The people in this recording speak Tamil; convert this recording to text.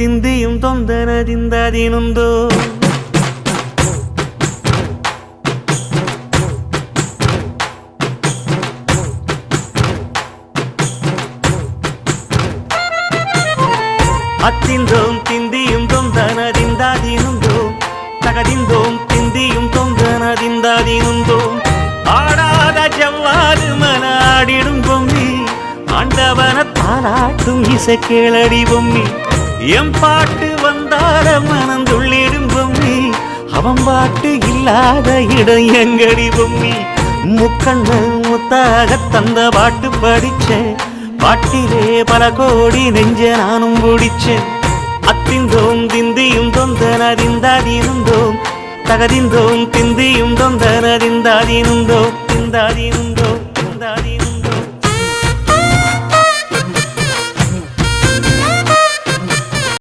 ತಿಂದಿಯುಂ ತೊಂದನದಿಂದದಿನುಂದೋ ಅತ್ತಿಂದೋಂ ತಿಂದಿಯುಂ ತೊಂದನದಿಂದದಿನುಂದೋ ತಗದಿಂದೋಂ ತಿಂದಿಯುಂ ತೊಂದನದಿಂದದಿನುಂದೋ ஆடாத ஜவ்வாது மனாடிடும் பொம்மி ஆண்டவன தாலாட்டும் இசை கேளடி பொம்மி எம் பாட்டு வந்தார மனந்துள்ளிடும் பொம்மி அவன் பாட்டு இல்லாத இடம் எங்கடி பொம்மி முக்கண்ண முத்தாக தந்த பாட்டு படிச்சேன் பாட்டிலே பல கோடி நெஞ்ச நானும் பிடிச்சேன் அத்திந்தோம் திந்தியும் தொந்தனதிந்தாதிருந்தோம் தகதிந்தோம் திந்தியும் தொந்தனதிந்தாதிருந்தோம் திந்தாதிருந்தோம்